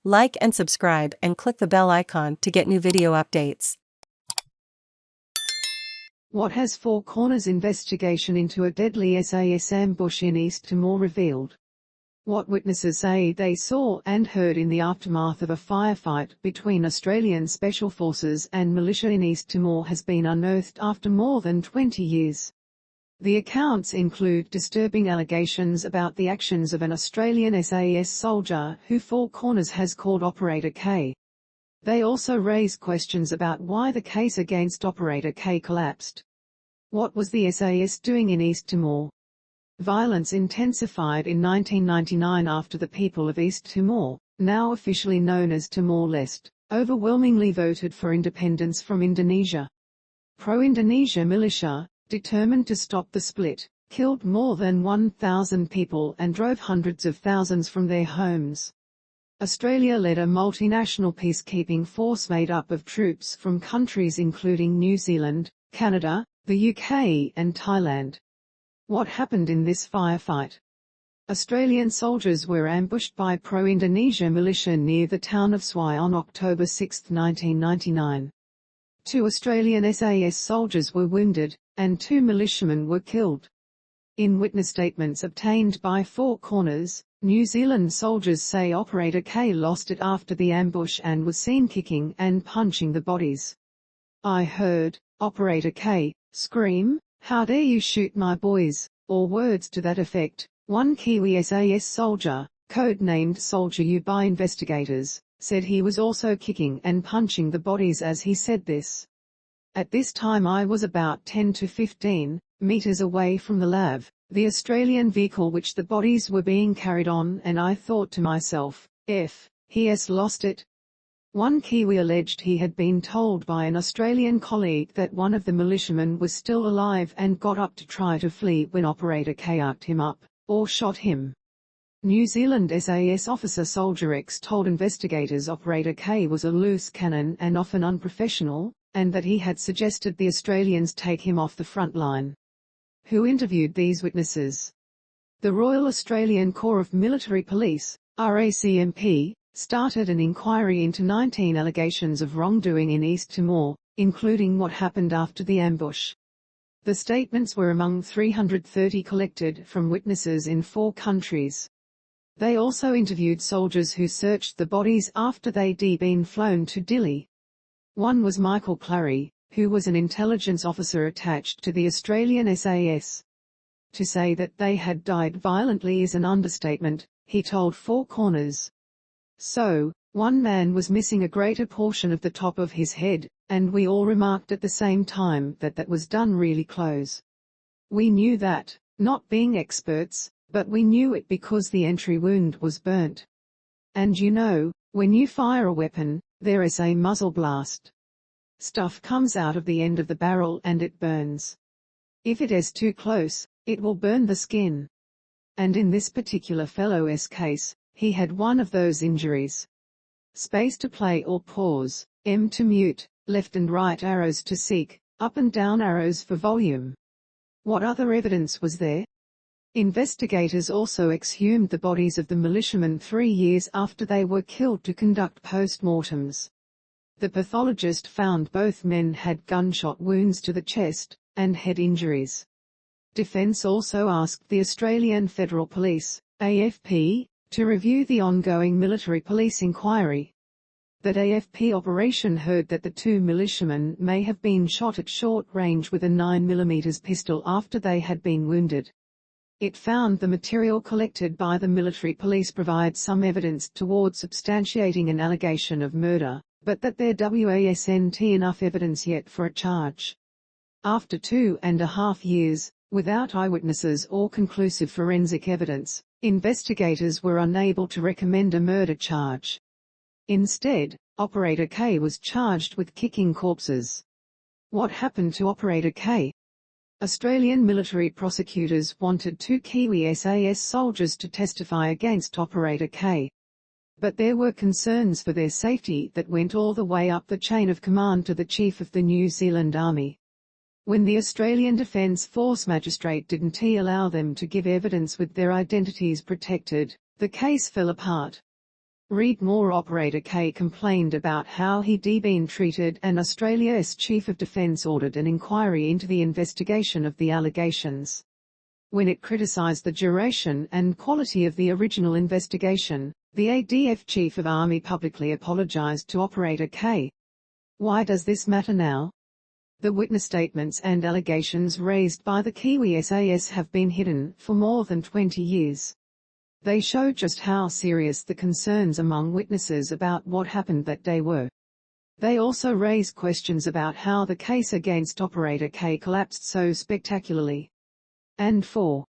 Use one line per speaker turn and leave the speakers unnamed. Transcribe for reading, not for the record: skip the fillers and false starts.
Like and subscribe and click the bell icon to get new video updates.
What has Four Corners investigation into a deadly SAS ambush in East Timor revealed? What witnesses say they saw and heard in the aftermath of a firefight between Australian Special Forces and militia in East Timor has been unearthed after more than 20 years. The accounts include disturbing allegations about the actions of an Australian SAS soldier who Four Corners has called Operator K. They also raise questions about why the case against Operator K collapsed. What was the SAS doing in East Timor? Violence intensified in 1999 after the people of East Timor, now officially known as Timor Leste, overwhelmingly voted for independence from Indonesia. Pro-Indonesia militia, determined to stop the split, killed more than 1,000 people and drove hundreds of thousands from their homes. Australia led a multinational peacekeeping force made up of troops from countries including New Zealand, Canada, the UK and Thailand. What happened in this firefight? Australian soldiers were ambushed by pro-Indonesia militia near the town of Suai on October 6, 1999. 2 Australian SAS soldiers were wounded, and 2 militiamen were killed. In witness statements obtained by Four Corners, New Zealand soldiers say Operator K lost it after the ambush and was seen kicking and punching the bodies. "I heard Operator K scream, 'How dare you shoot my boys,' or words to that effect," one Kiwi SAS soldier, code-named Soldier U by investigators, said he was also kicking and punching the bodies as he said this. "At this time I was about 10 to 15 meters away from the lab, the Australian vehicle which the bodies were being carried on, and I thought to myself, he has lost it." One Kiwi alleged he had been told by an Australian colleague that one of the militiamen was still alive and got up to try to flee when Operator K arced him up, or shot him. New Zealand SAS officer Soldier X told investigators Operator K was a loose cannon and often unprofessional, and that he had suggested the Australians take him off the front line. Who interviewed these witnesses? The Royal Australian Corps of Military Police, RACMP, started an inquiry into 19 allegations of wrongdoing in East Timor, including what happened after the ambush. The statements were among 330 collected from witnesses in 4 countries. They also interviewed soldiers who searched the bodies after they'd been flown to Dili. One was Michael Clarey, who was an intelligence officer attached to the Australian SAS. To say that they had died violently is an understatement, he told Four Corners. "So, one man was missing a greater portion of the top of his head, and we all remarked at the same time that that was done really close. We knew that, not being experts, but we knew it because the entry wound was burnt. And you know, when you fire a weapon, there is a muzzle blast. Stuff comes out of the end of the barrel and it burns. If it is too close, it will burn the skin. And in this particular fellow's case, he had one of those injuries. Space to play or pause, M to mute, left and right arrows to seek, up and down arrows for volume." What other evidence was there? Investigators also exhumed the bodies of the militiamen 3 years after they were killed to conduct post-mortems. The pathologist found both men had gunshot wounds to the chest and head injuries. Defence also asked the Australian Federal Police, AFP, to review the ongoing military police inquiry. That AFP operation heard that the 2 militiamen may have been shot at short range with a 9mm pistol after they had been wounded. It found the material collected by the military police provides some evidence towards substantiating an allegation of murder, but that there wasn't enough evidence yet for a charge. After 2.5 years, without eyewitnesses or conclusive forensic evidence, investigators were unable to recommend a murder charge. Instead, Operator K was charged with kicking corpses. What happened to Operator K? Australian military prosecutors wanted 2 Kiwi SAS soldiers to testify against Operator K. But there were concerns for their safety that went all the way up the chain of command to the Chief of the New Zealand Army. When the Australian Defence Force magistrate didn't allow them to give evidence with their identities protected, the case fell apart. Read more. Operator K complained about how he'd been treated, and Australia's Chief of Defence ordered an inquiry into the investigation of the allegations. When it criticised the duration and quality of the original investigation, the ADF Chief of Army publicly apologised to Operator K. Why does this matter now? The witness statements and allegations raised by the Kiwi SAS have been hidden for more than 20 years. They show just how serious the concerns among witnesses about what happened that day were. They also raise questions about how the case against Operator K collapsed so spectacularly. And 4.